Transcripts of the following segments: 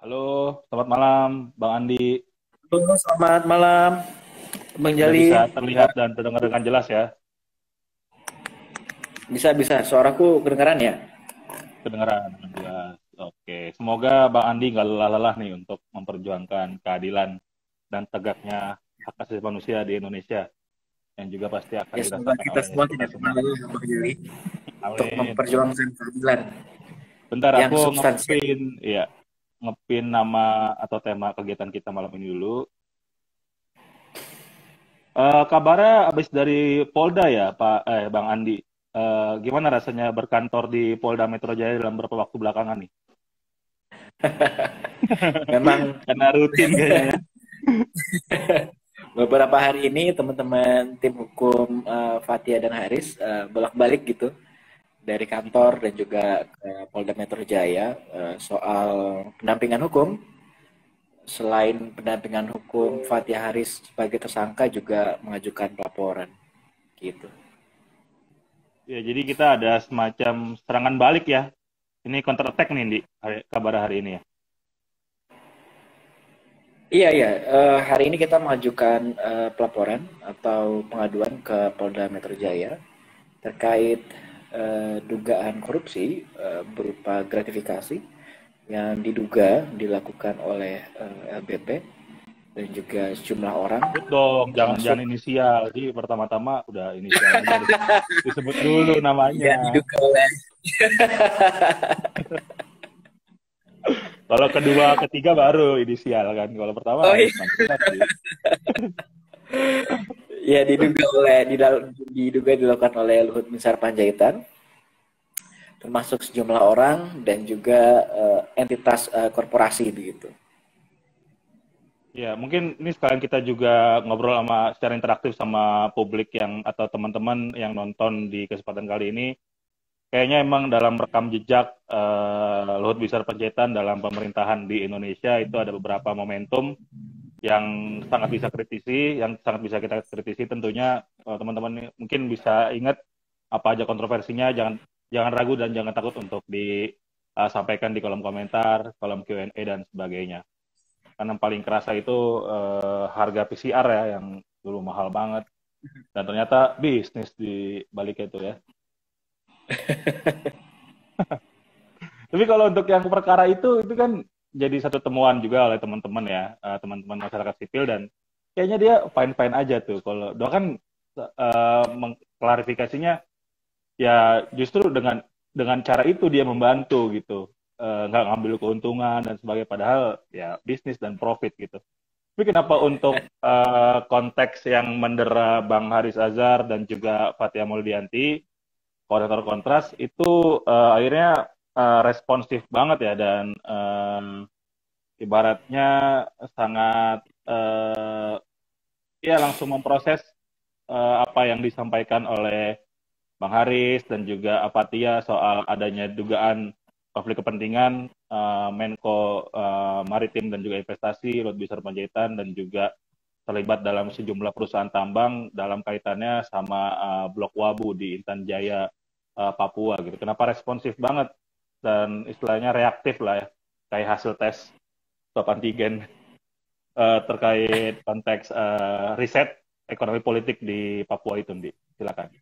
Halo, selamat malam, Bang Andi. Halo, selamat malam, Bang Sudah bisa Jali. terlihat dan terdengar dengan jelas ya, Bisa, suaraku kedengaran ya? kedengaran dengan jelas. Oke, semoga Bang Andi nggak lelah-lelah nih untuk memperjuangkan keadilan dan tegaknya hak asasi manusia di Indonesia yang juga pasti akan Ya, semoga dirasakan kita oleh semua kita tidak semua. pernah lelah, Bang Jali, untuk Amin. memperjuangkan keadilan Bentar yang aku substansial. ngepin, ya, ngepin nama atau tema kegiatan kita malam ini dulu. Kabarnya habis dari Polda ya, Bang Andi. Gimana rasanya berkantor di Polda Metro Jaya dalam beberapa waktu belakangan nih? Memang Karena rutin kayaknya ya. beberapa hari ini teman-teman tim hukum Fathia dan Haris bolak-balik gitu dari kantor dan juga ke Polda Metro Jaya soal pendampingan hukum. Selain pendampingan hukum, Fathia Haris sebagai tersangka juga mengajukan laporan gitu. Ya, jadi kita ada semacam serangan balik ya. Ini counter attack nih, di kabar hari ini ya. Iya. Hari ini kita mengajukan pelaporan atau pengaduan ke Polda Metro Jaya terkait dugaan korupsi berupa gratifikasi yang diduga dilakukan oleh LBP dan juga sejumlah orang Sebut dong, jangan termasuk jangan inisial. Jadi pertama-tama udah inisial aja deh. Disebut dulu namanya. yang diduga oleh. Kalau kedua, ketiga baru inisial kan. Kalau pertama Oh harus iya, langsung sih. ya diduga dilakukan oleh Luhut Binsar Panjaitan termasuk sejumlah orang dan juga entitas korporasi begitu. Ya, mungkin ini sekalian kita juga ngobrol sama secara interaktif sama publik yang atau teman-teman yang nonton di kesempatan kali ini. Kayaknya emang dalam rekam jejak Luhut Binsar Panjaitan dalam pemerintahan di Indonesia itu ada beberapa momentum yang sangat bisa kritisi, yang sangat bisa kita kritisi. Tentunya teman-teman mungkin bisa ingat apa aja kontroversinya. Jangan jangan ragu dan jangan takut untuk disampaikan di kolom komentar, kolom Q&A dan sebagainya. Karena yang paling kerasa itu harga PCR ya yang dulu mahal banget dan ternyata bisnis di baliknya itu ya. Tapi kalau untuk yang perkara itu kan jadi satu temuan juga oleh teman-teman ya, teman-teman masyarakat sipil dan kayaknya dia fine-fine aja tuh. Kalau doa kan mengklarifikasinya ya justru dengan cara itu dia membantu gitu. Nggak ngambil keuntungan dan sebagainya padahal ya bisnis dan profit gitu. Tapi kenapa untuk konteks yang mendera Bang Haris Azhar dan juga Fathia Muldianti, koordinator kontras itu akhirnya responsif banget ya dan ibaratnya sangat ya langsung memproses apa yang disampaikan oleh Bang Haris dan juga Apatia soal adanya dugaan konflik kepentingan Menko Maritim dan juga Investasi Luhut Binsar Panjaitan dan juga terlibat dalam sejumlah perusahaan tambang dalam kaitannya sama Blok Wabu di Intan Jaya Papua gitu. Kenapa responsif banget dan istilahnya reaktif lah ya, kayak hasil tes swab antigen terkait konteks riset ekonomi politik di Papua itu, Ndi. Silakan.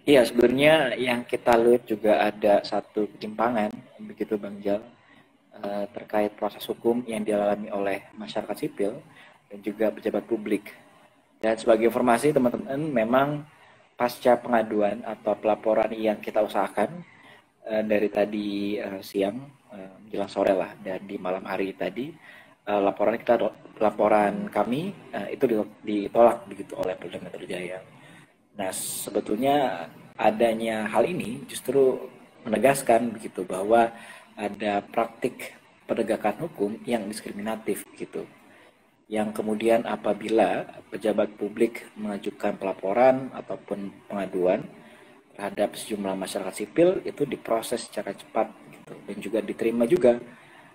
Iya, sebenarnya yang kita lihat juga ada satu ketimpangan begitu Bang Jal terkait proses hukum yang dialami oleh masyarakat sipil dan juga pejabat publik. Dan sebagai informasi teman-teman, memang pasca pengaduan atau pelaporan yang kita usahakan dari tadi siang menjelang sore lah dan di malam hari tadi laporan kami itu ditolak begitu oleh Polda Metro Jaya. Nah, sebetulnya adanya hal ini justru menegaskan begitu bahwa ada praktik penegakan hukum yang diskriminatif gitu. Yang kemudian apabila pejabat publik mengajukan pelaporan ataupun pengaduan terhadap sejumlah masyarakat sipil itu diproses secara cepat gitu dan juga diterima juga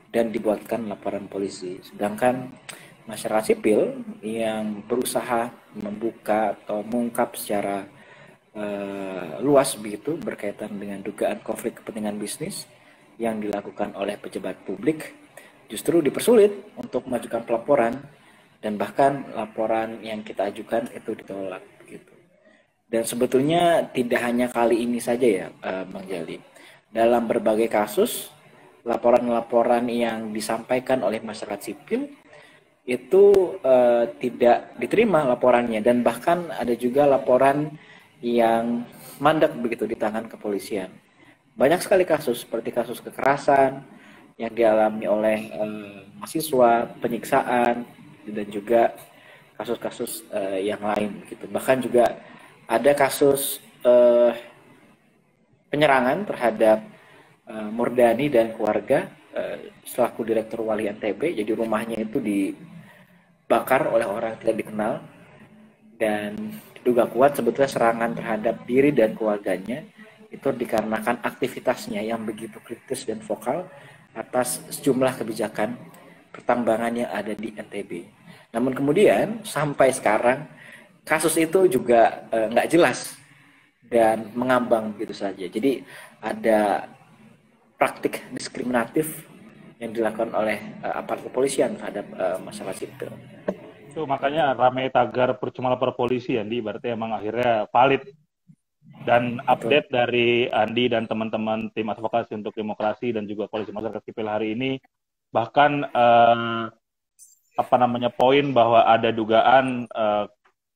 dan dibuatkan laporan polisi. Sedangkan masyarakat sipil yang berusaha membuka atau mengungkap secara luas begitu berkaitan dengan dugaan konflik kepentingan bisnis yang dilakukan oleh pejabat publik justru dipersulit untuk mengajukan pelaporan, dan bahkan laporan yang kita ajukan itu ditolak gitu. Dan sebetulnya tidak hanya kali ini saja ya, Bang Jali. Dalam berbagai kasus, laporan-laporan yang disampaikan oleh masyarakat sipil itu tidak diterima laporannya, dan bahkan ada juga laporan yang mandek begitu di tangan kepolisian. Banyak sekali kasus seperti kasus kekerasan yang dialami oleh mahasiswa, penyiksaan, dan juga kasus-kasus yang lain gitu. Bahkan juga ada kasus penyerangan terhadap Murdani dan keluarga selaku Direktur Wali NTB. Jadi rumahnya itu dibakar oleh orang yang tidak dikenal, dan diduga kuat sebetulnya serangan terhadap diri dan keluarganya itu dikarenakan aktivitasnya yang begitu kritis dan vokal atas sejumlah kebijakan pertambangan yang ada di NTB. Namun kemudian sampai sekarang kasus itu juga nggak jelas dan mengambang begitu saja. Jadi ada praktik diskriminatif yang dilakukan oleh aparat kepolisian terhadap masyarakat sipil. Itu makanya rame tagar percuma lapor polisi, Andi. Berarti emang akhirnya valid. Dan update dari Andi dan teman-teman tim advokasi untuk demokrasi dan juga koalisi masyarakat sipil hari ini, bahkan poin bahwa ada dugaan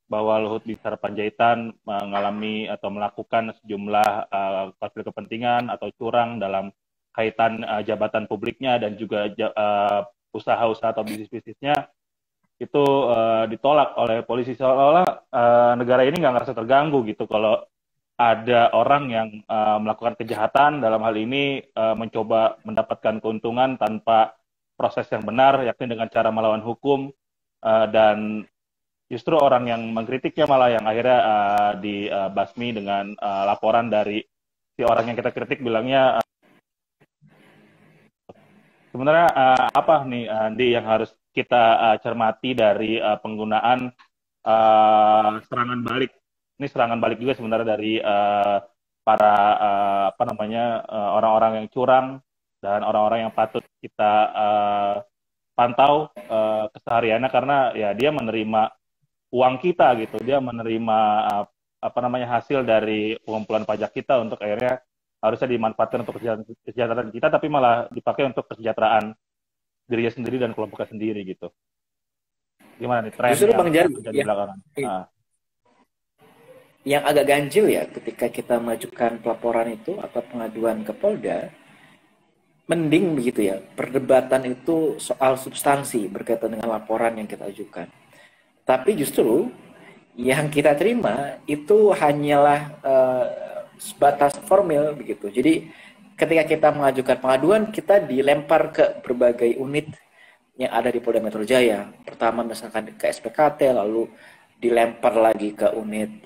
bahwa Luhut Binsar Panjaitan mengalami atau melakukan sejumlah konflik kepentingan atau curang dalam kaitan jabatan publiknya dan juga usaha-usaha atau bisnis-bisnisnya, itu ditolak oleh polisi, seolah-olah negara ini nggak ngerasa terganggu gitu kalau ada orang yang melakukan kejahatan, dalam hal ini mencoba mendapatkan keuntungan tanpa proses yang benar, yakni dengan cara melawan hukum, dan justru orang yang mengkritiknya malah yang akhirnya dibasmi dengan laporan dari si orang yang kita kritik bilangnya. Sebenarnya apa nih Andi yang harus kita cermati dari penggunaan serangan balik? Ini serangan balik juga sebenarnya dari para orang-orang yang curang dan orang-orang yang patut kita pantau kesehariannya, karena ya dia menerima uang kita gitu, dia menerima hasil dari pengumpulan pajak kita untuk akhirnya harusnya dimanfaatkan untuk kesejahteraan kita, tapi malah dipakai untuk kesejahteraan dirinya sendiri dan kelompoknya sendiri gitu. Gimana nih tren yang terjadi belakangan? Yang agak ganjil ya ketika kita mengajukan pelaporan itu atau pengaduan ke Polda, mending begitu ya, perdebatan itu soal substansi berkaitan dengan laporan yang kita ajukan. Tapi justru yang kita terima itu hanyalah sebatas formil begitu. Jadi ketika kita mengajukan pengaduan, kita dilempar ke berbagai unit yang ada di Polda Metro Jaya. Pertama misalkan ke SPKT, lalu dilempar lagi ke unit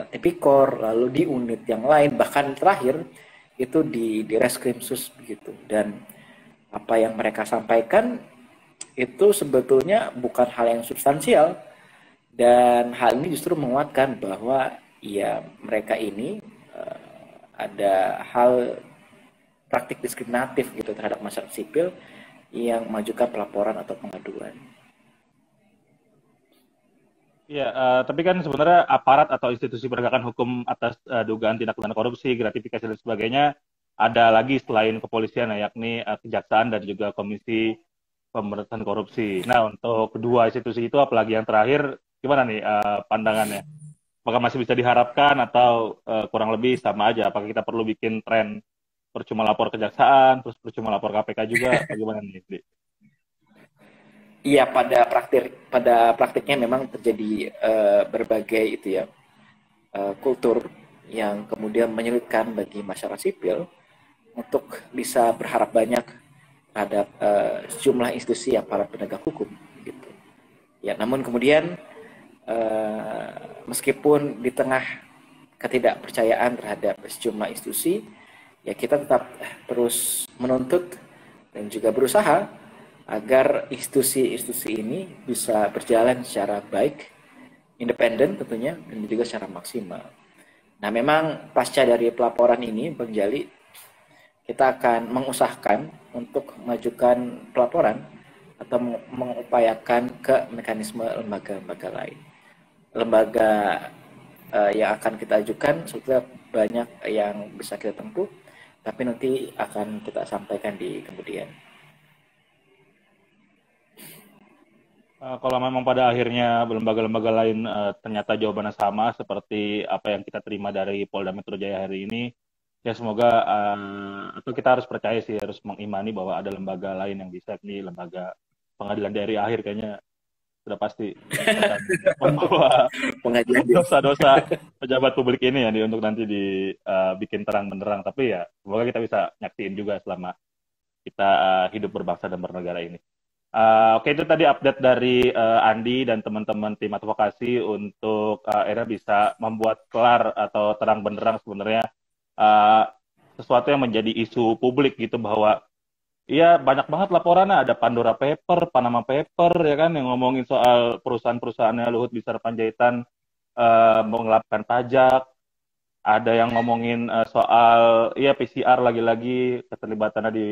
Tipikor, lalu di unit yang lain, bahkan terakhir itu di Reskrimsus begitu. Dan apa yang mereka sampaikan itu sebetulnya bukan hal yang substansial, dan hal ini justru menguatkan bahwa ya mereka ini ada hal praktik diskriminatif gitu terhadap masyarakat sipil yang mengajukan pelaporan atau pengaduan. Ya, tapi kan sebenarnya aparat atau institusi penegakan hukum atas dugaan tindak pidana korupsi, gratifikasi dan sebagainya ada lagi selain kepolisian, yakni kejaksaan dan juga Komisi Pemberantasan Korupsi. Nah, untuk kedua institusi itu, apalagi yang terakhir, gimana nih pandangannya? Apakah masih bisa diharapkan atau kurang lebih sama aja? Apakah kita perlu bikin tren percuma lapor kejaksaan, terus percuma lapor KPK juga? Bagaimana nih, Di? Iya, pada praktiknya memang terjadi berbagai itu ya kultur yang kemudian menyulitkan bagi masyarakat sipil untuk bisa berharap banyak terhadap sejumlah institusi aparat penegak hukum gitu. Ya, namun kemudian meskipun di tengah ketidakpercayaan terhadap sejumlah institusi, ya kita tetap terus menuntut dan juga berusaha agar institusi-institusi ini bisa berjalan secara baik, independen tentunya, dan juga secara maksimal. Nah, memang pasca dari pelaporan ini, Bang Jali, kita akan mengusahakan untuk mengajukan pelaporan atau mengupayakan ke mekanisme lembaga-lembaga lain. Lembaga yang akan kita ajukan sebetulnya banyak yang bisa kita tempuh, tapi nanti akan kita sampaikan di kemudian. Kalau memang pada akhirnya lembaga-lembaga lain ternyata jawabannya sama seperti apa yang kita terima dari Polda Metro Jaya hari ini, ya semoga atau kita harus percaya sih, harus mengimani bahwa ada lembaga lain yang bisa, nih lembaga pengadilan daerah akhir kayaknya sudah pasti akan membawa Pengajian dosa-dosa pejabat publik ini ya untuk nanti dibikin terang benderang. Tapi ya semoga kita bisa nyaksiin juga selama kita hidup berbangsa dan bernegara ini. Oke, itu tadi update dari Andi dan teman-teman tim advokasi untuk akhirnya bisa membuat kelar atau terang benderang sebenarnya uh, sesuatu yang menjadi isu publik gitu, bahwa iya banyak banget laporannya, ada Pandora Paper, Panama Paper ya kan, yang ngomongin soal perusahaan-perusahaannya Luhut Binsar Panjaitan mengelapkan pajak, ada yang ngomongin soal ya PCR lagi-lagi keterlibatannya di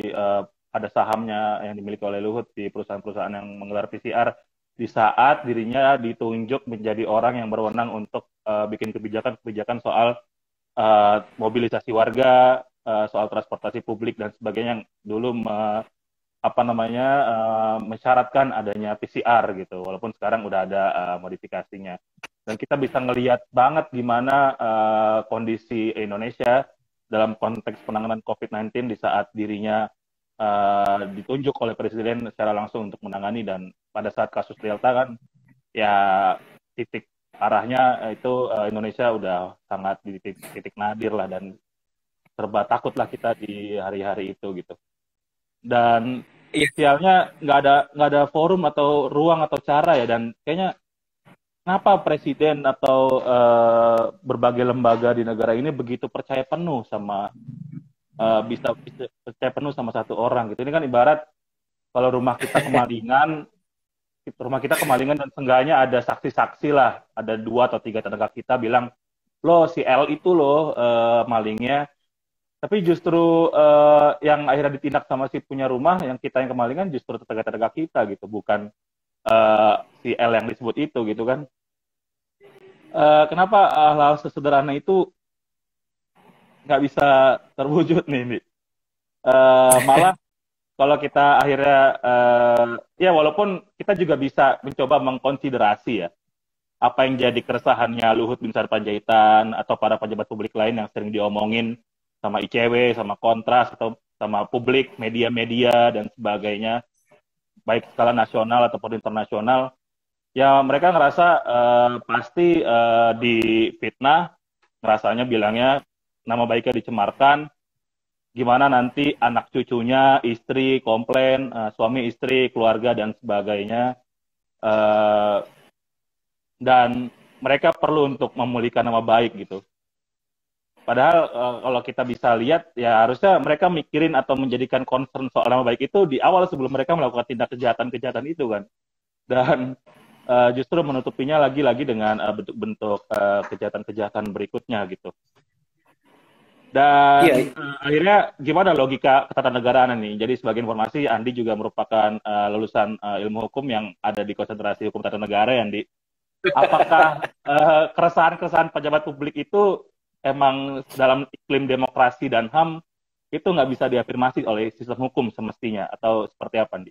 ada sahamnya yang dimiliki oleh Luhut di perusahaan-perusahaan yang menggelar PCR di saat dirinya ditunjuk menjadi orang yang berwenang untuk bikin kebijakan-kebijakan soal mobilisasi warga, soal transportasi publik dan sebagainya yang dulu mensyaratkan adanya PCR gitu, walaupun sekarang udah ada modifikasinya. Dan kita bisa ngelihat banget gimana kondisi Indonesia dalam konteks penanganan COVID-19 di saat dirinya ditunjuk oleh Presiden secara langsung untuk menangani, dan pada saat kasus Delta kan ya titik arahnya itu Indonesia udah sangat di titik nadir lah, dan serba takut lah kita di hari-hari itu gitu. Dan Iya. sialnya nggak ada forum atau ruang atau cara ya, dan kayaknya kenapa presiden atau berbagai lembaga di negara ini begitu percaya penuh sama bisa percaya penuh sama satu orang gitu. Ini kan ibarat kalau rumah kita kemalingan dan seenggaknya ada saksi-saksi lah, ada 2 atau 3 tetangga kita bilang, lo si L itu lo malingnya. Tapi justru yang akhirnya ditindak sama si punya rumah, yang kita yang kemalingan justru tetangga-tetangga kita gitu, bukan si L yang disebut itu gitu kan. Kenapa hal-hal sesederhana itu nggak bisa terwujud nih? Malah kalau kita akhirnya ya walaupun kita juga bisa mencoba mengkonsiderasi ya apa yang jadi keresahannya Luhut Binsar Panjaitan atau para pejabat publik lain yang sering diomongin sama ICW, sama Kontras, atau sama publik, media-media, dan sebagainya, baik skala nasional ataupun internasional, ya mereka ngerasa pasti difitnah, ngerasanya bilangnya nama baiknya dicemarkan, gimana nanti anak cucunya, istri, komplain, suami istri, keluarga, dan sebagainya. Dan mereka perlu untuk memulihkan nama baik gitu. Padahal kalau kita bisa lihat, ya harusnya mereka mikirin atau menjadikan concern soal nama baik itu di awal sebelum mereka melakukan tindak kejahatan-kejahatan itu kan. Dan justru menutupinya lagi-lagi dengan bentuk-bentuk kejahatan-kejahatan berikutnya gitu. Dan Iya. akhirnya gimana logika ketatanegaraan ini? Jadi sebagai informasi, Andi juga merupakan lulusan ilmu hukum yang ada di konsentrasi hukum tata negara, yang di apakah keresahan-keresahan pejabat publik itu emang dalam iklim demokrasi dan HAM itu nggak bisa diafirmasi oleh sistem hukum semestinya, atau seperti apa, Andi?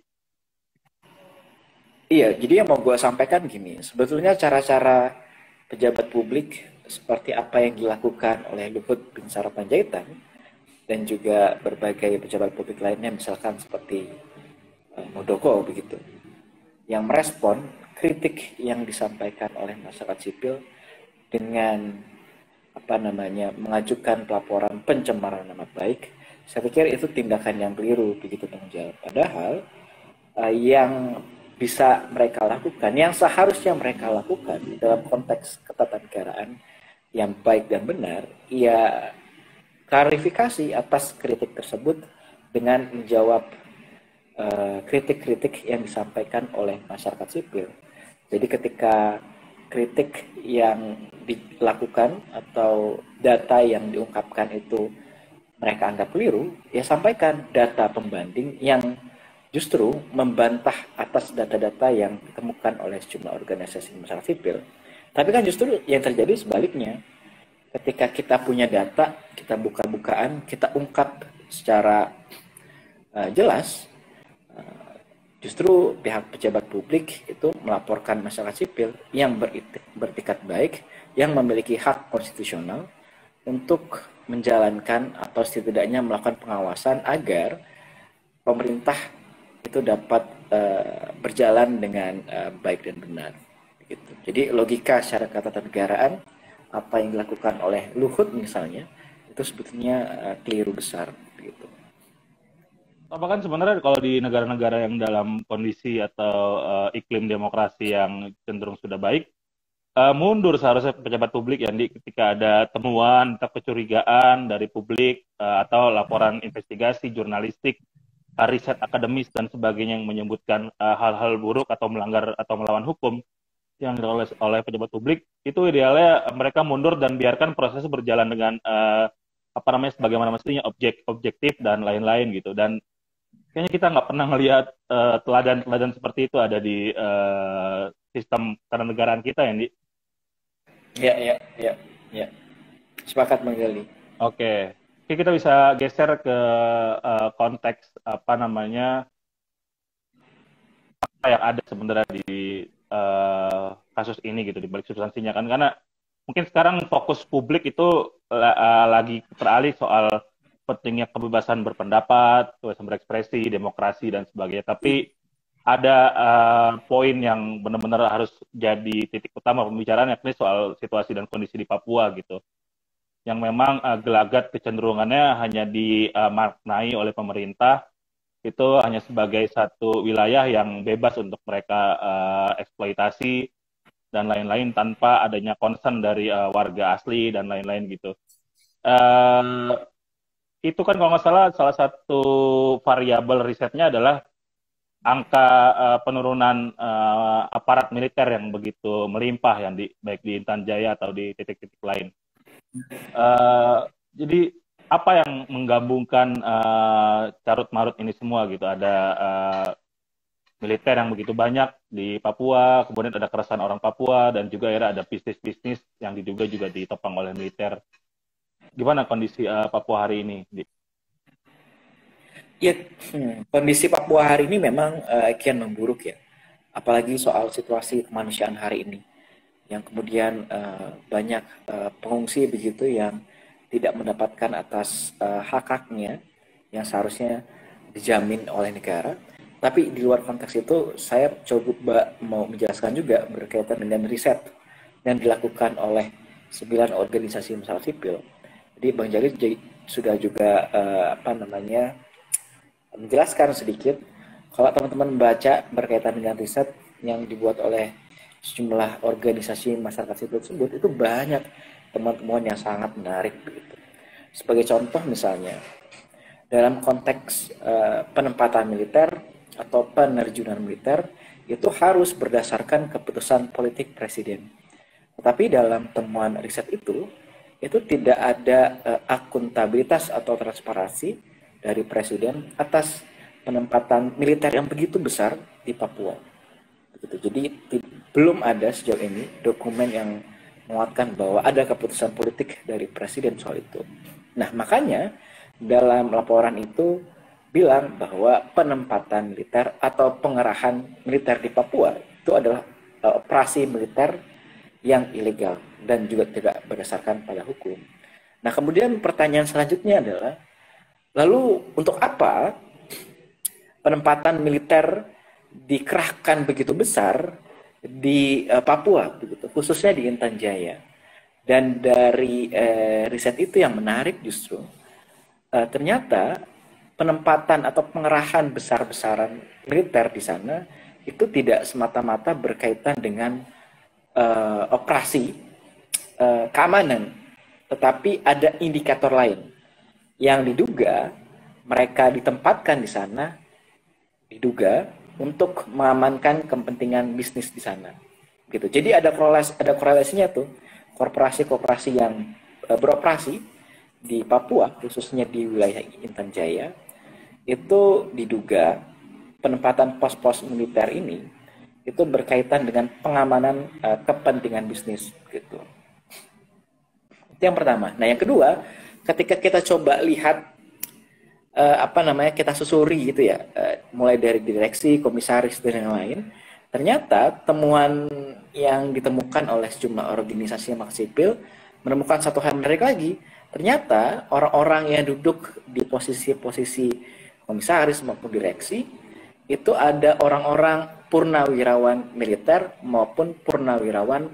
Iya, jadi yang mau gue sampaikan gini, sebetulnya cara-cara pejabat publik seperti apa yang dilakukan oleh Luhut Binsar Panjaitan dan juga berbagai pejabat publik lainnya, misalkan seperti Muldoko begitu, yang merespon kritik yang disampaikan oleh masyarakat sipil dengan mengajukan pelaporan pencemaran nama baik. Saya pikir itu tindakan yang keliru begitu, Bang Jal. Padahal yang bisa mereka lakukan, yang seharusnya mereka lakukan dalam konteks ketatanegaraan yang baik dan benar, ya klarifikasi atas kritik tersebut dengan menjawab kritik-kritik yang disampaikan oleh masyarakat sipil. Jadi ketika kritik yang dilakukan atau data yang diungkapkan itu mereka anggap keliru, ya sampaikan data pembanding yang justru membantah atas data-data yang ditemukan oleh sejumlah organisasi masyarakat sipil. Tapi kan justru yang terjadi sebaliknya. Ketika kita punya data, kita buka-bukaan, kita ungkap secara jelas, justru pihak pejabat publik itu melaporkan masyarakat sipil yang beretikat baik, yang memiliki hak konstitusional untuk menjalankan atau setidaknya melakukan pengawasan agar pemerintah itu dapat berjalan dengan baik dan benar. Gitu. Jadi logika secara ketatanegaraan apa yang dilakukan oleh Luhut misalnya itu sebetulnya keliru besar. Gitu. Apa kan sebenarnya kalau di negara-negara yang dalam kondisi atau iklim demokrasi yang cenderung sudah baik, mundur seharusnya pejabat publik yang ketika ada temuan atau kecurigaan dari publik atau laporan investigasi jurnalistik, riset akademis dan sebagainya yang menyebutkan hal-hal buruk atau melanggar atau melawan hukum yang dilakukan oleh pejabat publik, itu idealnya mereka mundur dan biarkan prosesnya berjalan dengan apa namanya sebagaimana mestinya, objektif dan lain-lain gitu. Dan kayaknya kita nggak pernah melihat teladan-teladan seperti itu ada di sistem kenegaraan kita ya, Ndi. Ya. Sepakat Bang Gali. Oke, kita bisa geser ke konteks apa namanya apa yang ada sebenarnya di kasus ini gitu di balik substansinya kan, karena mungkin sekarang fokus publik itu lagi beralih soal pentingnya kebebasan berpendapat, kebebasan berekspresi, demokrasi dan sebagainya. Tapi ada poin yang benar-benar harus jadi titik utama pembicaraan, yakni soal situasi dan kondisi di Papua gitu, yang memang gelagat kecenderungannya hanya dimaknai oleh pemerintah itu hanya sebagai satu wilayah yang bebas untuk mereka eksploitasi dan lain-lain tanpa adanya concern dari warga asli dan lain-lain gitu. Itu kan kalau nggak salah satu variabel risetnya adalah angka penurunan aparat militer yang begitu melimpah yang baik di Intan Jaya atau di titik-titik lain. Jadi apa yang menggabungkan carut marut ini semua gitu? Ada militer yang begitu banyak di Papua, kemudian ada keresahan orang Papua dan juga ada bisnis-bisnis yang diduga juga ditopang oleh militer. Gimana kondisi Papua hari ini, Di? Ya, kondisi Papua hari ini memang kian memburuk ya. Apalagi soal situasi kemanusiaan hari ini. Yang kemudian banyak pengungsi begitu yang tidak mendapatkan atas hak-haknya yang seharusnya dijamin oleh negara. Tapi di luar konteks itu, saya coba mau menjelaskan juga berkaitan dengan riset yang dilakukan oleh 9 organisasi masyarakat sipil. Jadi Bang Jalil sudah juga menjelaskan sedikit. Kalau teman-teman membaca berkaitan dengan riset yang dibuat oleh sejumlah organisasi masyarakat sipil tersebut, itu banyak teman-teman yang sangat menarik begitu. Sebagai contoh misalnya, dalam konteks penempatan militer atau penerjunan militer itu harus berdasarkan keputusan politik presiden. Tetapi dalam temuan riset itu tidak ada akuntabilitas atau transparansi dari presiden atas penempatan militer yang begitu besar di Papua. Jadi belum ada sejauh ini dokumen yang menguatkan bahwa ada keputusan politik dari presiden soal itu. Nah, makanya dalam laporan itu bilang bahwa penempatan militer atau pengerahan militer di Papua itu adalah operasi militer yang ilegal dan juga tidak berdasarkan pada hukum. Nah, kemudian pertanyaan selanjutnya adalah, lalu untuk apa penempatan militer dikerahkan begitu besar di Papua, begitu, khususnya di Intan Jaya? Dan dari riset itu yang menarik justru, ternyata penempatan atau pengerahan besar-besaran militer di sana itu tidak semata-mata berkaitan dengan operasi keamanan, tetapi ada indikator lain yang diduga mereka ditempatkan di sana, diduga untuk mengamankan kepentingan bisnis di sana. Gitu. Jadi ada korelasinya tuh, korporasi-korporasi yang beroperasi di Papua, khususnya di wilayah Intan Jaya, itu diduga penempatan pos-pos militer ini itu berkaitan dengan pengamanan kepentingan bisnis gitu. Itu yang pertama. Nah, yang kedua, ketika kita coba lihat kita susuri gitu ya, mulai dari direksi, komisaris dan yang lain, ternyata temuan yang ditemukan oleh sejumlah organisasi hak sipil menemukan satu hal menarik lagi. Ternyata orang-orang yang duduk di posisi-posisi komisaris maupun direksi itu ada orang-orang purnawirawan militer maupun purnawirawan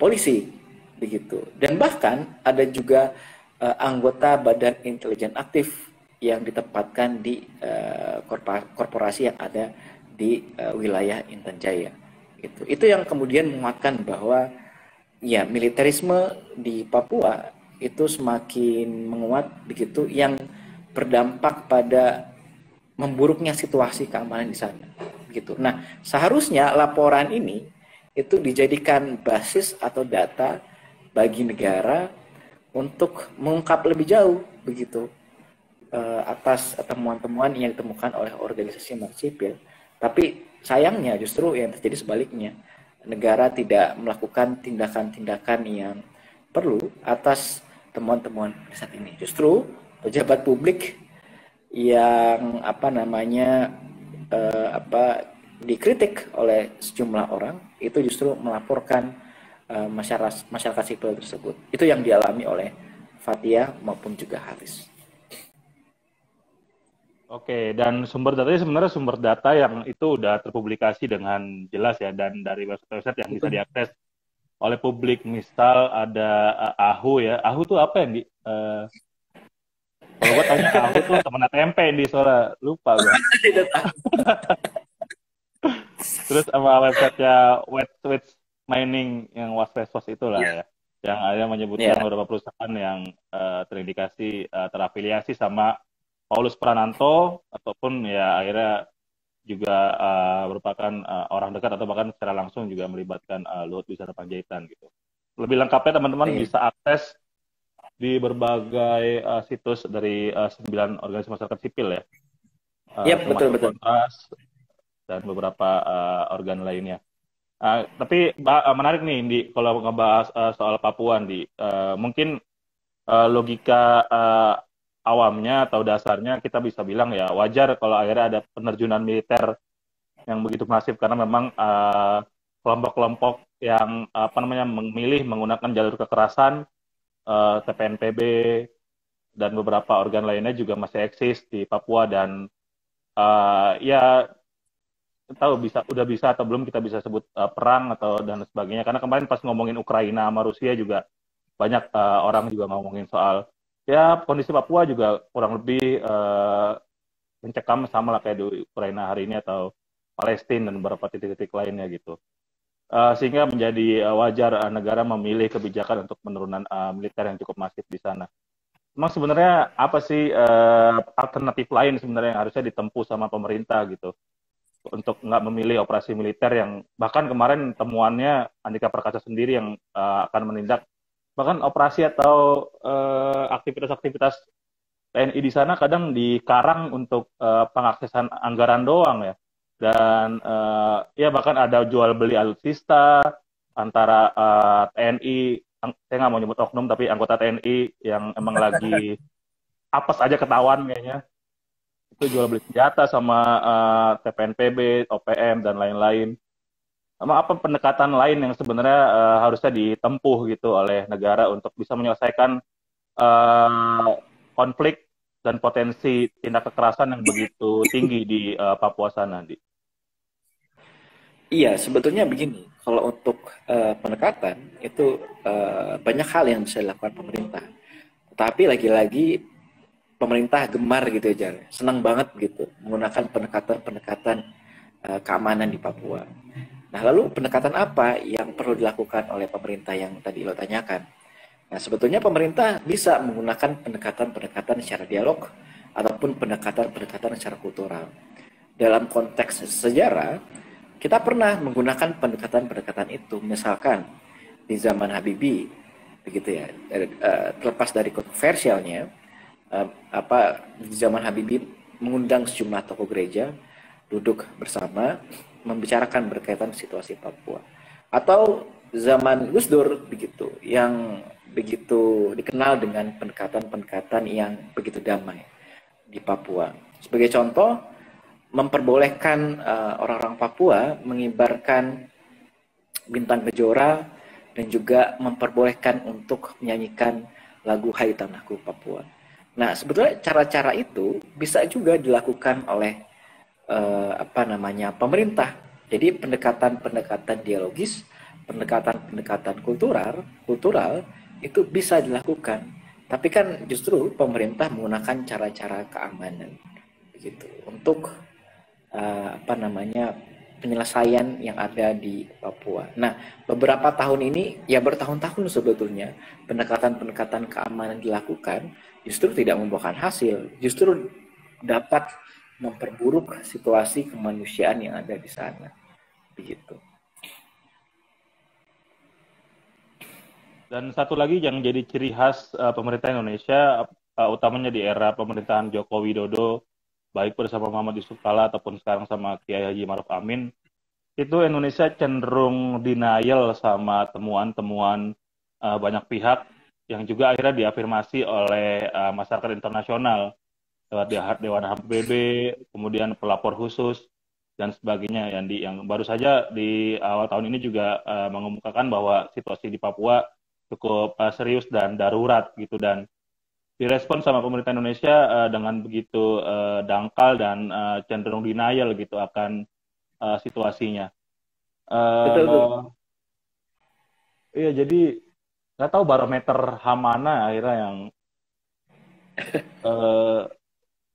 polisi begitu. Dan bahkan ada juga anggota Badan Intelijen Aktif yang ditempatkan di korporasi yang ada di wilayah Intan Jaya. Itu yang kemudian menguatkan bahwa ya militerisme di Papua itu semakin menguat begitu, yang berdampak pada memburuknya situasi keamanan di sana. Begitu. Nah, seharusnya laporan ini itu dijadikan basis atau data bagi negara untuk mengungkap lebih jauh begitu atas temuan-temuan yang ditemukan oleh organisasi masyarakat sipil. Tapi sayangnya justru yang terjadi sebaliknya. Negara tidak melakukan tindakan-tindakan yang perlu atas temuan-temuan riset ini. Justru pejabat publik yang dikritik oleh sejumlah orang itu justru melaporkan masyarakat sipil tersebut. Itu yang dialami oleh Fathia maupun juga Haris. Oke, dan sumber datanya sebenarnya sumber data yang itu udah terpublikasi dengan jelas ya, dan dari website yang bisa diakses oleh publik. Misal ada AHU ya. AHU tuh apa ya, Di? Kalau gue taunya AHU tuh temen tempe di Sora. Lupa gue. Terus sama websitenya Wet Mining yang Waspesos itulah ya. Yang ada menyebutkan beberapa perusahaan yang terindikasi terafiliasi sama Paulus Prananto, ataupun ya akhirnya juga merupakan orang dekat atau bahkan secara langsung juga melibatkan Luhut Binsar Panjaitan gitu. Lebih lengkapnya teman-teman bisa akses di berbagai situs dari 9 organisasi masyarakat sipil ya. Betul. Kontras dan beberapa organ lainnya. Tapi menarik nih, Di, kalau ngebahas soal Papua, Di. Mungkin logika awamnya atau dasarnya kita bisa bilang ya wajar kalau akhirnya ada penerjunan militer yang begitu masif, karena memang kelompok-kelompok yang memilih menggunakan jalur kekerasan, TPNPB dan beberapa organ lainnya juga masih eksis di Papua. Dan ya tahu udah bisa atau belum kita bisa sebut perang atau dan sebagainya, karena kemarin pas ngomongin Ukraina sama Rusia juga banyak orang juga ngomongin soal ya kondisi Papua juga kurang lebih mencekam sama lah kayak di Ukraina hari ini atau Palestina dan beberapa titik-titik lainnya gitu. Sehingga menjadi wajar negara memilih kebijakan untuk penurunan militer yang cukup masif di sana. Emang sebenarnya apa sih alternatif lain sebenarnya yang harusnya ditempuh sama pemerintah gitu untuk nggak memilih operasi militer yang bahkan kemarin temuannya Andika Perkasa sendiri yang akan menindak bahkan operasi atau aktivitas-aktivitas TNI di sana kadang dikarang untuk pengaksesan anggaran doang ya. Dan ya bahkan ada jual beli alutsista antara TNI, saya nggak mau nyebut oknum, tapi anggota TNI yang emang lagi apes aja ketahuan kayaknya. Itu jual beli senjata sama TPNPB, OPM, dan lain-lain. Emang apa pendekatan lain yang sebenarnya harusnya ditempuh gitu oleh negara untuk bisa menyelesaikan konflik dan potensi tindak kekerasan yang begitu tinggi di Papua sana, Di? Iya, sebetulnya begini. Kalau untuk pendekatan itu banyak hal yang bisa dilakukan pemerintah. Tapi lagi-lagi pemerintah gemar gitu aja, senang banget gitu menggunakan pendekatan-pendekatan keamanan di Papua. Nah, lalu pendekatan apa yang perlu dilakukan oleh pemerintah yang tadi lo tanyakan? Nah, sebetulnya pemerintah bisa menggunakan pendekatan-pendekatan secara dialog ataupun pendekatan-pendekatan secara kultural. Dalam konteks sejarah, kita pernah menggunakan pendekatan-pendekatan itu. Misalkan di zaman Habibie, begitu ya. Terlepas dari kontroversialnya, zaman Habibie mengundang sejumlah tokoh gereja duduk bersama membicarakan berkaitan situasi Papua. Atau zaman Gus Dur begitu, yang begitu dikenal dengan pendekatan-pendekatan yang begitu damai di Papua. Sebagai contoh, memperbolehkan orang-orang Papua mengibarkan bintang kejora dan juga memperbolehkan untuk menyanyikan lagu Hai Tanahku Papua. Nah, sebetulnya cara-cara itu bisa juga dilakukan oleh pemerintah. Jadi pendekatan-pendekatan dialogis, pendekatan-pendekatan kultural itu bisa dilakukan. Tapi kan justru pemerintah menggunakan cara-cara keamanan begitu untuk penyelesaian yang ada di Papua. Nah, beberapa tahun ini, ya bertahun-tahun sebetulnya, pendekatan-pendekatan keamanan dilakukan, justru tidak membuahkan hasil, justru dapat memperburuk situasi kemanusiaan yang ada di sana. Begitu. Dan satu lagi yang jadi ciri khas pemerintah Indonesia, utamanya di era pemerintahan Joko Widodo, baik bersama Muhammad Yusuf Kalla ataupun sekarang sama Kiai Haji Maruf Amin, itu Indonesia cenderung denial sama temuan-temuan banyak pihak yang juga akhirnya diafirmasi oleh masyarakat internasional lewat Dewan HAM PBB, kemudian pelapor khusus dan sebagainya yang baru saja di awal tahun ini juga mengemukakan bahwa situasi di Papua cukup serius dan darurat gitu, dan direspon sama pemerintah Indonesia dengan begitu dangkal dan cenderung denial gitu akan situasinya. Betul. Iya, jadi nggak tahu barometer HAM mana akhirnya yang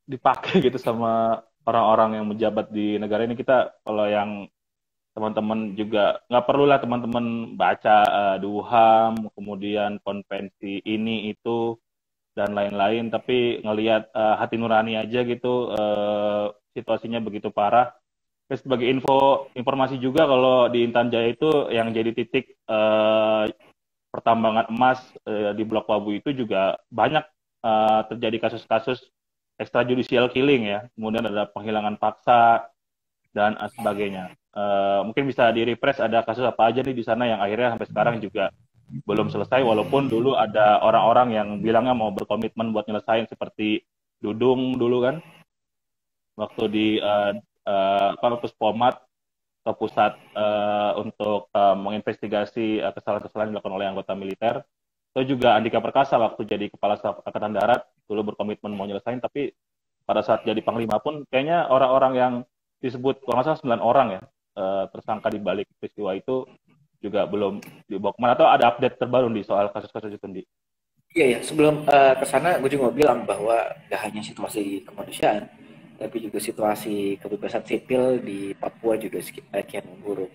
dipakai gitu sama orang-orang yang menjabat di negara ini. Kita kalau yang teman-teman juga nggak perlulah teman-teman baca DUHAM, kemudian konvensi ini itu dan lain-lain, tapi ngelihat hati nurani aja gitu, situasinya begitu parah. Terus sebagai informasi juga, kalau di Intan Jaya itu yang jadi titik pertambangan emas di Blok Wabu itu juga banyak terjadi kasus-kasus extrajudicial killing ya, kemudian ada penghilangan paksa dan sebagainya. Mungkin bisa di-refresh ada kasus apa aja nih di sana yang akhirnya sampai sekarang juga belum selesai, walaupun dulu ada orang-orang yang bilangnya mau berkomitmen buat nyelesain, seperti Dudung dulu kan, waktu di Puspomat atau pusat untuk menginvestigasi kesalahan-kesalahan dilakukan oleh anggota militer. Itu juga Andika Perkasa waktu jadi kepala staf angkatan darat dulu berkomitmen mau nyelesain, tapi pada saat jadi panglima pun kayaknya orang-orang yang disebut kalau nggak salah 9 orang ya tersangka di balik peristiwa itu juga belum dibawa kemana, atau ada update terbaru di soal kasus-kasus itu, Di? Iya, sebelum ke sana gue juga mau bilang bahwa gak hanya situasi kemanusiaan, tapi juga situasi kebebasan sipil di Papua juga kian memburuk.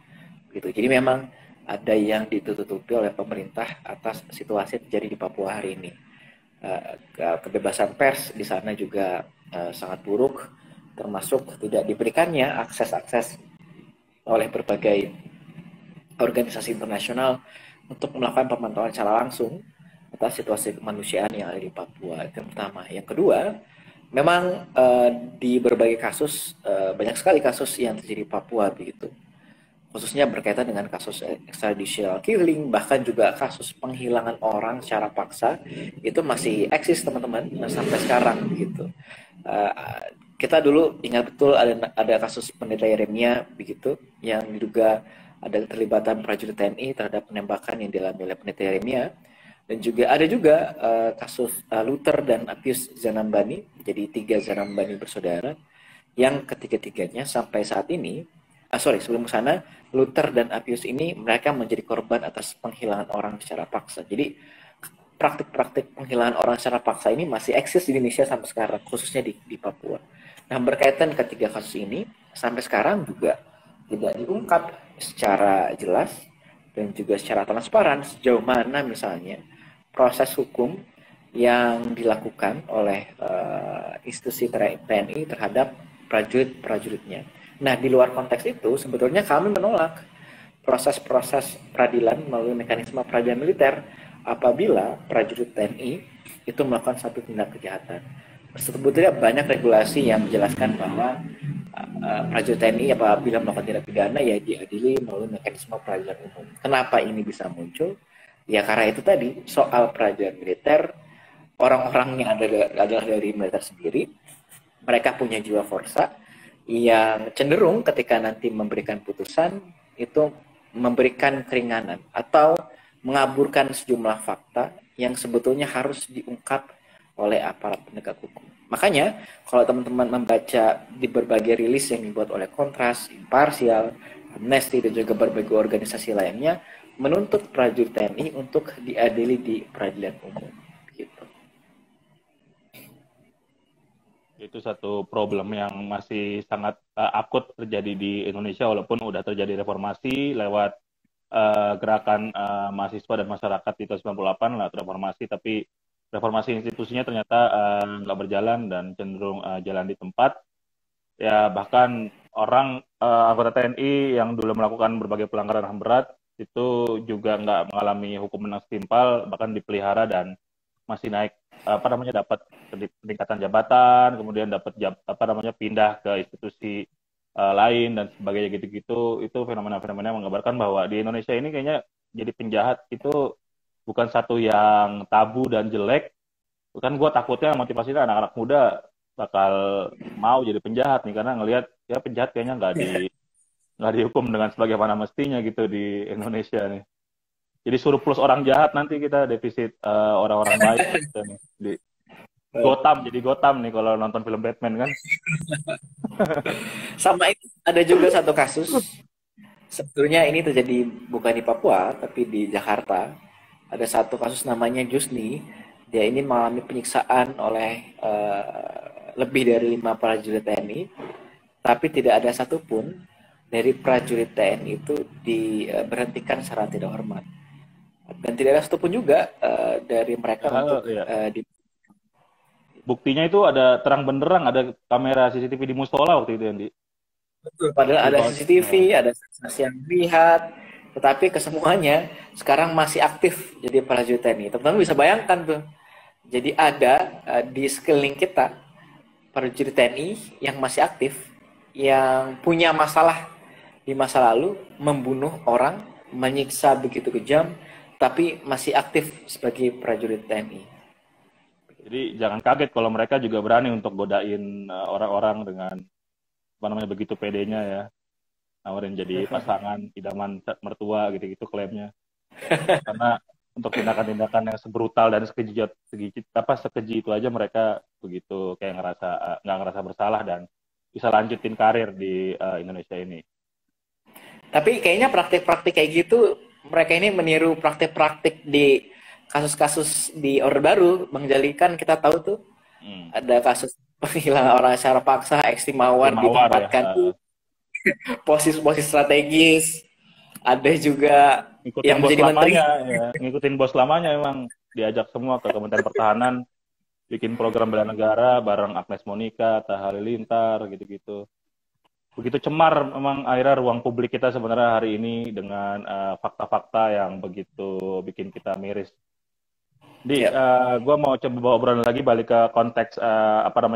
Gitu. Jadi memang ada yang ditutupi oleh pemerintah atas situasi yang terjadi di Papua hari ini. Kebebasan pers di sana juga sangat buruk, termasuk tidak diberikannya akses-akses oleh berbagai organisasi internasional untuk melakukan pemantauan secara langsung atas situasi kemanusiaan yang ada di Papua. Itu yang pertama. Yang kedua, memang di berbagai kasus, banyak sekali kasus yang terjadi di Papua begitu. Khususnya berkaitan dengan kasus extrajudicial killing, bahkan juga kasus penghilangan orang secara paksa, itu masih eksis teman-teman sampai sekarang begitu. Kita dulu ingat betul ada kasus Pendeta Yeremia begitu, yang diduga ada keterlibatan prajurit TNI terhadap penembakan yang dialami oleh Pendeta Yeremia. Dan juga ada kasus Luther dan Appius Zanambani, jadi 3 Zanambani bersaudara, yang ketiga-tiganya sampai saat ini, sebelum ke sana, Luther dan Appius ini mereka menjadi korban atas penghilangan orang secara paksa. Jadi praktik-praktik penghilangan orang secara paksa ini masih eksis di Indonesia sampai sekarang, khususnya di Papua. Nah, berkaitan ketiga kasus ini, sampai sekarang juga tidak diungkap secara jelas dan juga secara transparan sejauh mana misalnya proses hukum yang dilakukan oleh institusi TNI terhadap prajurit-prajuritnya. Nah, di luar konteks itu, sebetulnya kami menolak proses-proses peradilan melalui mekanisme peradilan militer apabila prajurit TNI itu melakukan satu tindak kejahatan. Sebetulnya banyak regulasi yang menjelaskan bahwa prajurit TNI apabila melakukan tindak pidana ya diadili melalui mekanisme peradilan umum. Kenapa ini bisa muncul? Ya karena itu tadi soal prajurit militer, orang-orangnya adalah dari militer sendiri, mereka punya jiwa korsa yang cenderung ketika nanti memberikan putusan itu memberikan keringanan atau mengaburkan sejumlah fakta yang sebetulnya harus diungkap oleh aparat penegak hukum. Makanya kalau teman-teman membaca di berbagai rilis yang dibuat oleh Kontras, Imparsial, Amnesty dan juga berbagai organisasi lainnya menuntut prajurit TNI untuk diadili di peradilan umum. Gitu. Itu satu problem yang masih sangat akut terjadi di Indonesia walaupun udah terjadi reformasi lewat gerakan mahasiswa dan masyarakat di tahun 98 lah reformasi, tapi reformasi institusinya ternyata nggak berjalan dan cenderung jalan di tempat. Ya bahkan orang anggota TNI yang dulu melakukan berbagai pelanggaran HAM berat itu juga nggak mengalami hukuman yang setimpal, bahkan dipelihara dan masih naik dapat peningkatan jabatan, kemudian dapat pindah ke institusi lain dan sebagainya gitu-gitu. Itu fenomena-fenomena yang menggambarkan bahwa di Indonesia ini kayaknya jadi penjahat itu bukan satu yang tabu dan jelek. Kan gue takutnya motivasinya anak-anak muda bakal mau jadi penjahat nih karena ngelihat ya penjahat kayaknya nggak dihukum dengan sebagaimana mestinya gitu di Indonesia nih. Jadi surplus orang jahat nanti kita defisit orang-orang baik gitu nih. Di Gotham jadi Gotham nih kalau nonton film Batman kan. Sama itu ada juga satu kasus. Sebetulnya ini terjadi bukan di Papua tapi di Jakarta. Ada satu kasus namanya Jusni. Dia ini mengalami penyiksaan oleh lebih dari 5 prajurit TNI, tapi tidak ada satupun dari prajurit TNI itu diberhentikan secara tidak hormat. Dan tidak ada satupun juga dari mereka untuk Ya. Buktinya itu ada terang benderang, ada kamera CCTV di musola waktu itu Andi. Betul. Padahal ada CCTV, ada saksi yang lihat, tetapi kesemuanya sekarang masih aktif jadi prajurit TNI. Teman-teman bisa bayangkan tuh. Jadi ada di sekeliling kita prajurit TNI yang masih aktif, yang punya masalah di masa lalu, membunuh orang, menyiksa begitu kejam, tapi masih aktif sebagai prajurit TNI. Jadi jangan kaget kalau mereka juga berani untuk godain orang-orang dengan begitu pedenya ya, nawarin jadi pasangan idaman mertua gitu-gitu klaimnya. Karena untuk tindakan-tindakan yang sebrutal dan sekeji itu aja mereka begitu kayak nggak ngerasa bersalah dan bisa lanjutin karir di Indonesia ini. Tapi kayaknya praktik-praktik kayak gitu mereka ini meniru praktik-praktik di kasus-kasus di Orde Baru. Bang Jali kan kita tahu tuh ada kasus penghilangan orang secara paksa, Eksti Mawar ditempatkan ya. Posisi-posisi strategis. Ada juga ngikutin yang bos menjadi menteri. lamanya ya. Ngikutin bos lamanya emang diajak semua ke Kementerian Pertahanan bikin program bela negara bareng Agnes Monica, Atta Halilintar gitu-gitu. Begitu cemar memang akhirnya ruang publik kita sebenarnya hari ini dengan fakta-fakta yang begitu bikin kita miris. Gue mau coba bawa obrolan lagi balik ke konteks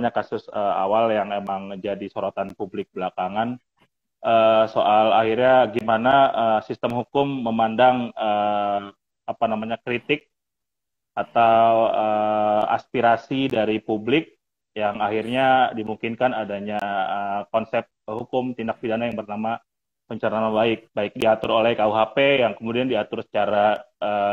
kasus awal yang emang jadi sorotan publik belakangan. Soal akhirnya gimana sistem hukum memandang kritik atau aspirasi dari publik yang akhirnya dimungkinkan adanya konsep hukum tindak pidana yang bernama pencemaran nama baik diatur oleh KUHP yang kemudian diatur secara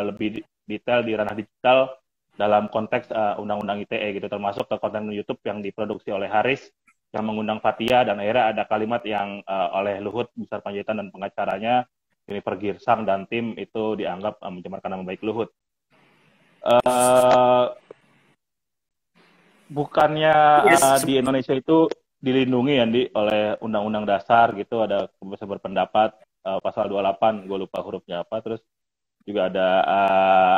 lebih detail di ranah digital dalam konteks Undang-Undang ITE gitu, termasuk ke konten YouTube yang diproduksi oleh Haris yang mengundang Fathia dan akhirnya ada kalimat yang oleh Luhut Binsar Panjaitan dan pengacaranya Jennifer Girsang dan tim itu dianggap mencemarkan nama baik Luhut. Bukannya di Indonesia itu dilindungi ya oleh Undang-Undang Dasar gitu, ada kebebasan berpendapat pasal 28, gue lupa hurufnya apa, terus juga ada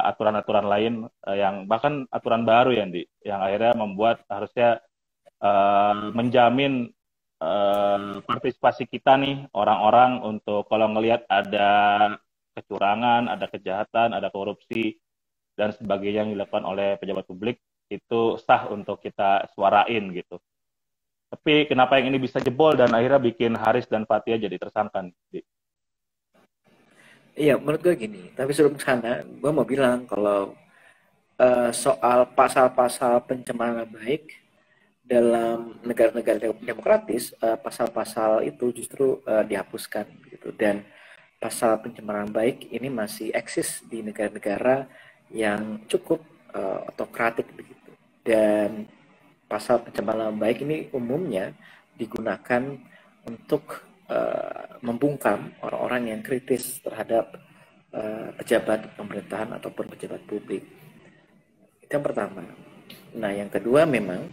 aturan-aturan lain yang bahkan aturan baru ya yang akhirnya membuat harusnya menjamin partisipasi kita nih orang-orang untuk kalau ngelihat ada kecurangan, ada kejahatan, ada korupsi dan sebagainya yang dilakukan oleh pejabat publik itu sah untuk kita suarain gitu. Tapi kenapa yang ini bisa jebol dan akhirnya bikin Haris dan Fathia jadi tersangka? Iya, menurut gue gini. Tapi sebelum ke sana, gue mau bilang kalau soal pasal-pasal pencemaran nama baik dalam negara-negara demokratis, pasal-pasal itu justru dihapuskan gitu. Dan pasal pencemaran baik ini masih eksis di negara-negara yang cukup otokratik begitu. Dan pasal pencemaran nama baik ini umumnya digunakan untuk membungkam orang-orang yang kritis terhadap pejabat pemerintahan ataupun pejabat publik. Itu yang pertama. Nah, yang kedua memang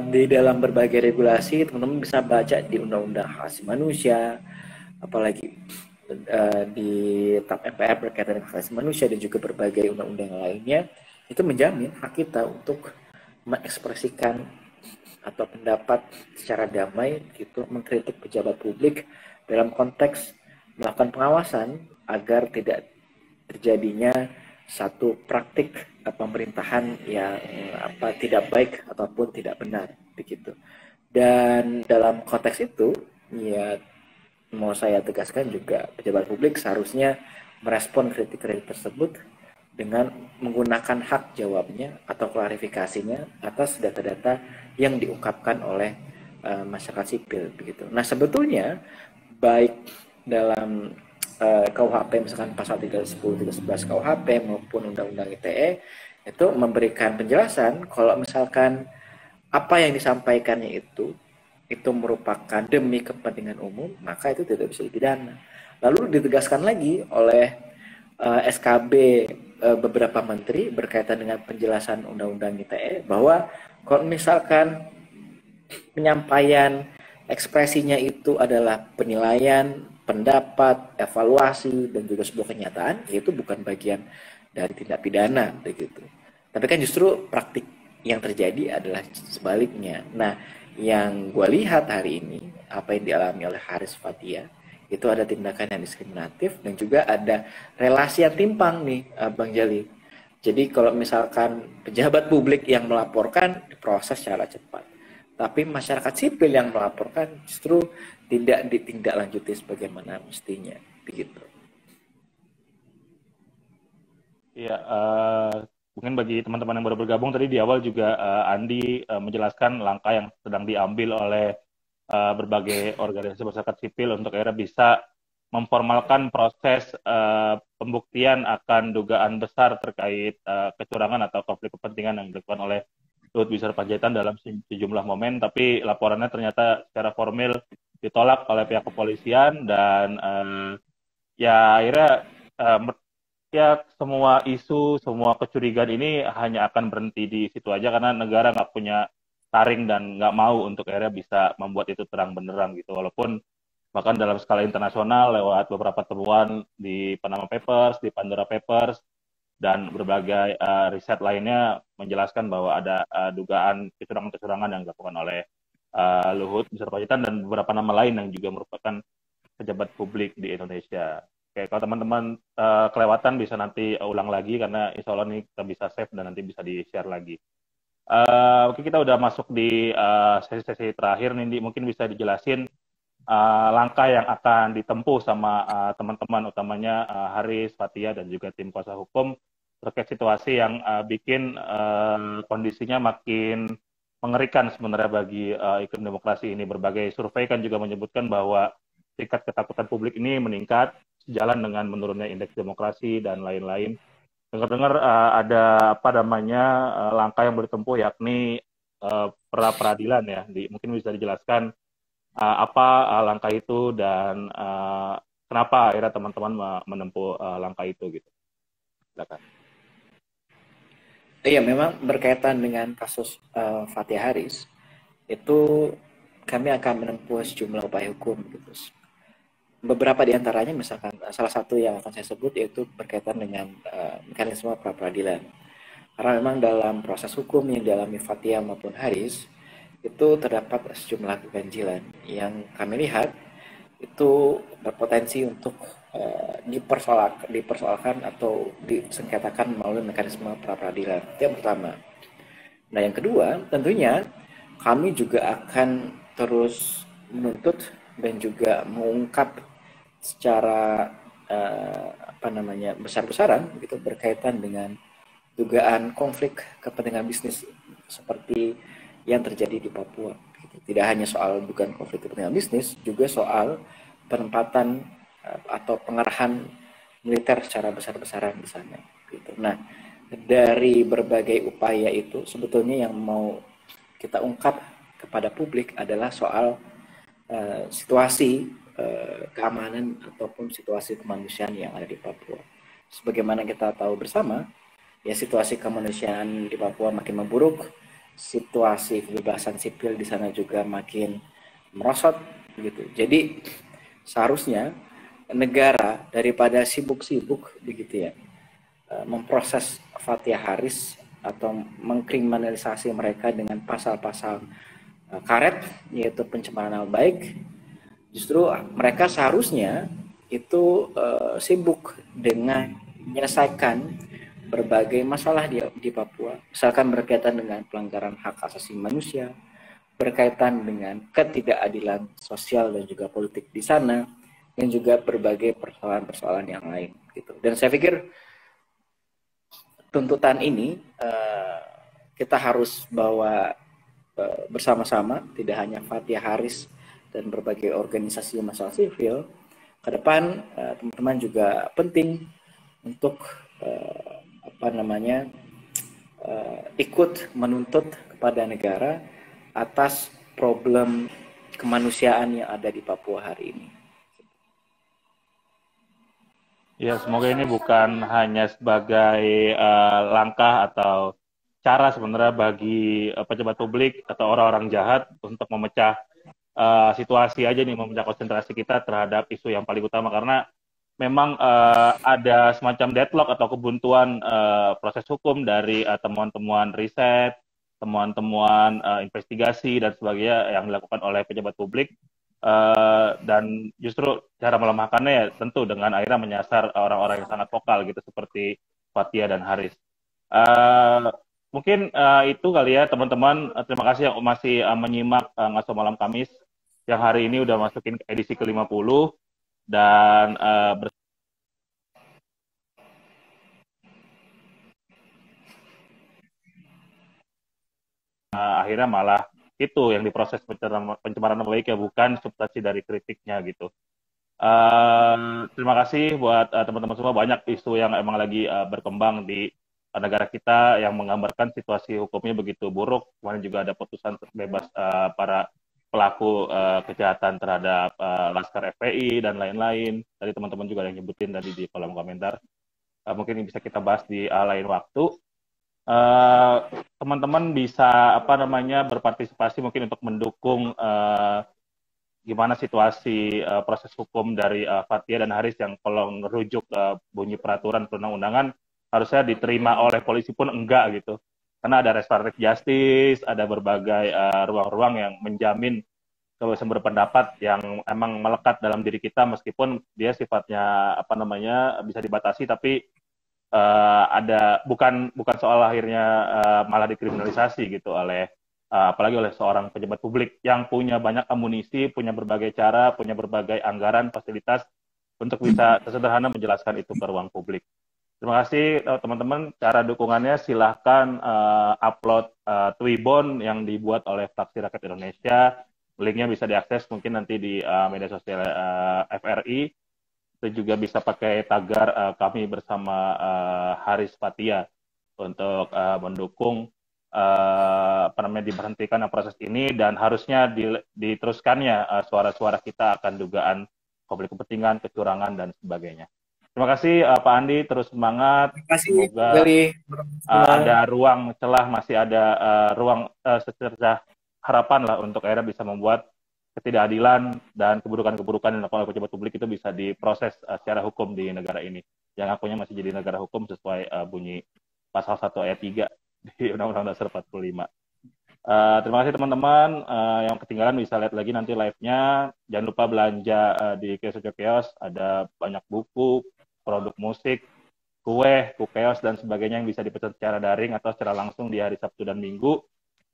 di dalam berbagai regulasi teman-teman bisa baca di Undang-Undang Hak Asasi Manusia, apalagi di TAP MPR berkaitan dengan hak asasi manusia dan juga berbagai undang-undang lainnya, itu menjamin hak kita untuk mengekspresikan atau pendapat secara damai gitu, mengkritik pejabat publik dalam konteks melakukan pengawasan agar tidak terjadinya satu praktik pemerintahan yang tidak baik ataupun tidak benar begitu. Dan dalam konteks itu ya mau saya tegaskan juga pejabat publik seharusnya merespon kritik-kritik tersebut dengan menggunakan hak jawabnya atau klarifikasinya atas data-data yang diungkapkan oleh masyarakat sipil begitu. Nah, sebetulnya baik dalam KUHP misalkan pasal 310, 311 KUHP maupun Undang-Undang ITE itu memberikan penjelasan kalau misalkan apa yang disampaikannya itu merupakan demi kepentingan umum, maka itu tidak bisa dipidana. Lalu ditegaskan lagi oleh SKB beberapa menteri berkaitan dengan penjelasan Undang-Undang ITE bahwa kalau misalkan penyampaian ekspresinya itu adalah penilaian, pendapat, evaluasi, dan juga sebuah kenyataan, itu bukan bagian dari tindak pidana begitu. Tapi kan justru praktik yang terjadi adalah sebaliknya. Nah, yang gue lihat hari ini, apa yang dialami oleh Haris Fathia, itu ada tindakan yang diskriminatif dan juga ada relasi yang timpang nih, Bang Jali. Jadi kalau misalkan pejabat publik yang melaporkan, diproses secara cepat. Tapi masyarakat sipil yang melaporkan justru tidak ditindaklanjuti sebagaimana mestinya, begitu. Iya, mungkin bagi teman-teman yang baru bergabung tadi di awal juga Andi menjelaskan langkah yang sedang diambil oleh berbagai organisasi masyarakat sipil untuk akhirnya bisa memformalkan proses pembuktian akan dugaan besar terkait kecurangan atau konflik kepentingan yang dilakukan oleh Luhut Binsar Panjaitan dalam sejumlah momen, tapi laporannya ternyata secara formil ditolak oleh pihak kepolisian dan ya akhirnya uh, ya semua isu, semua kecurigaan ini hanya akan berhenti di situ aja karena negara nggak punya taring dan nggak mau untuk akhirnya bisa membuat itu terang benderang gitu. Walaupun bahkan dalam skala internasional lewat beberapa temuan di Panama Papers, di Pandora Papers, dan berbagai riset lainnya menjelaskan bahwa ada dugaan kecurangan-kecurangan yang dilakukan oleh Luhut Binsar Panjaitan dan beberapa nama lain yang juga merupakan pejabat publik di Indonesia. Oke, kalau teman-teman kelewatan bisa nanti ulang lagi karena insya Allah ini kita bisa save dan nanti bisa di-share lagi. Oke, kita udah masuk di sesi-sesi terakhir nih, mungkin bisa dijelasin langkah yang akan ditempuh sama teman-teman utamanya Haris, Fathia, dan juga tim kuasa hukum terkait situasi yang bikin kondisinya makin mengerikan sebenarnya bagi iklim demokrasi ini. Berbagai survei kan juga menyebutkan bahwa tingkat ketakutan publik ini meningkat sejalan dengan menurunnya indeks demokrasi dan lain-lain. Dengar-dengar ada apa namanya langkah yang ditempuh yakni pra peradilan ya. Mungkin bisa dijelaskan apa langkah itu dan kenapa akhirnya teman-teman menempuh langkah itu gitu. Silakan. Iya, memang berkaitan dengan kasus Fathia Haris, itu kami akan menempuh sejumlah upaya hukum gitu. Beberapa di antaranya misalkan salah satu yang akan saya sebut yaitu berkaitan dengan mekanisme pra peradilan. Karena memang dalam proses hukum yang dialami Fathia maupun Haris itu terdapat sejumlah keganjilan yang kami lihat itu berpotensi untuk dipersoalkan atau disengketakan melalui mekanisme pra peradilan. Itu yang pertama. Nah, yang kedua, tentunya kami juga akan terus menuntut dan juga mengungkap secara besar-besaran gitu berkaitan dengan dugaan konflik kepentingan bisnis seperti yang terjadi di Papua. Tidak hanya soal dugaan konflik kepentingan bisnis, juga soal penempatan atau pengerahan militer secara besar-besaran di sana. Gitu. Nah, dari berbagai upaya itu sebetulnya yang mau kita ungkap kepada publik adalah soal situasi keamanan ataupun situasi kemanusiaan yang ada di Papua. Sebagaimana kita tahu bersama, ya situasi kemanusiaan di Papua makin memburuk, situasi kebebasan sipil di sana juga makin merosot gitu. Jadi seharusnya negara daripada sibuk-sibuk begitu ya memproses Fathia Haris atau mengkriminalisasi mereka dengan pasal-pasal karet yaitu pencemaran nama baik, justru mereka seharusnya itu sibuk dengan menyelesaikan berbagai masalah di Papua, misalkan berkaitan dengan pelanggaran hak asasi manusia, berkaitan dengan ketidakadilan sosial dan juga politik di sana, dan juga berbagai persoalan-persoalan yang lain gitu. Dan saya pikir tuntutan ini kita harus bawa bersama-sama, tidak hanya Fathia Haris dan berbagai organisasi masyarakat sivil. Ke depan teman-teman juga penting untuk ikut menuntut kepada negara atas problem kemanusiaan yang ada di Papua hari ini. Ya, semoga ini bukan hanya sebagai langkah atau cara sebenarnya bagi pejabat publik atau orang-orang jahat untuk memecah situasi aja nih, memecah konsentrasi kita terhadap isu yang paling utama, karena memang ada semacam deadlock atau kebuntuan proses hukum dari temuan-temuan riset, temuan-temuan investigasi dan sebagainya yang dilakukan oleh pejabat publik. Dan justru cara melemahkannya ya tentu dengan akhirnya menyasar orang-orang yang sangat vokal gitu seperti Fathia dan Haris. Uh, Mungkin itu kali ya teman-teman. Terima kasih yang masih menyimak Ngaso Malam Kamis yang hari ini udah masukin edisi ke-50 dan akhirnya malah itu yang diproses pencemaran nama baik ya, bukan substansi dari kritiknya gitu. Terima kasih buat teman-teman semua. Banyak isu yang emang lagi berkembang di negara kita yang menggambarkan situasi hukumnya begitu buruk. Kemarin juga ada putusan bebas para pelaku kejahatan terhadap Laskar FPI dan lain-lain. Tadi teman-teman juga ada yang nyebutin tadi di kolom komentar. Mungkin bisa kita bahas di lain waktu. Teman-teman bisa berpartisipasi mungkin untuk mendukung gimana situasi proses hukum dari Fathia dan Haris yang kalau ngerujuk bunyi peraturan perundang-undangan harusnya diterima oleh polisi pun enggak gitu, karena ada restoratif justice, ada berbagai ruang-ruang yang menjamin kebebasan berpendapat yang emang melekat dalam diri kita meskipun dia sifatnya bisa dibatasi, tapi ada bukan soal akhirnya malah dikriminalisasi gitu oleh apalagi oleh seorang pejabat publik yang punya banyak amunisi, punya berbagai cara, punya berbagai anggaran, fasilitas untuk bisa sesederhana menjelaskan itu ke ruang publik. Terima kasih teman-teman. Cara dukungannya silahkan upload Twibbon yang dibuat oleh Fraksi Rakyat Indonesia. Linknya bisa diakses mungkin nanti di media sosial FRI. Itu juga bisa pakai tagar kami bersama Haris Fathia untuk mendukung diberhentikan proses ini dan harusnya diteruskannya suara-suara kita akan dugaan konflik kepentingan, kecurangan dan sebagainya. Terima kasih Pak Andi, terus semangat. Terima kasih, Semoga ada ruang celah, masih ada ruang secercah harapan lah untuk akhirnya bisa membuat ketidakadilan dan keburukan-keburukan yang dilakukan oleh pejabat publik itu bisa diproses secara hukum di negara ini. Yang akunya masih jadi negara hukum sesuai bunyi pasal 1 ayat 3 di Undang-Undang Dasar 45. Terima kasih teman-teman. Yang ketinggalan bisa lihat lagi nanti live-nya. Jangan lupa belanja di Kios Ojo Kios. Ada banyak buku, produk musik, kue, kukeos, dan sebagainya yang bisa dipesan secara daring atau secara langsung di hari Sabtu dan Minggu.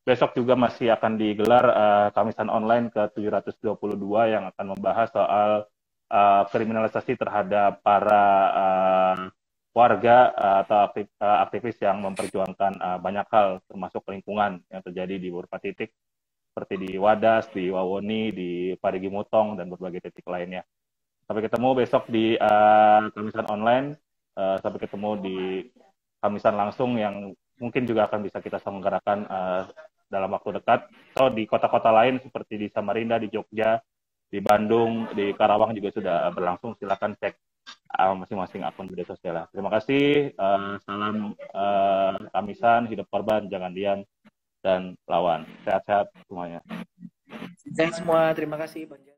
Besok juga masih akan digelar Kamisan Online ke-722 yang akan membahas soal kriminalisasi terhadap para warga atau aktivis yang memperjuangkan banyak hal termasuk lingkungan yang terjadi di beberapa titik seperti di Wadas, di Wawoni, di Parigi Mutong, dan berbagai titik lainnya. Sampai ketemu besok di Kamisan Online. Sampai ketemu di Kamisan langsung yang mungkin juga akan bisa kita selenggarakan dalam waktu dekat. Atau di kota-kota lain seperti di Samarinda, di Jogja, di Bandung, di Karawang juga sudah berlangsung. Silakan cek masing-masing akun media sosial. Terima kasih. Salam Kamisan, hidup korban, jangan diam, dan lawan. Sehat-sehat semuanya. Saya semua, terima kasih Bang.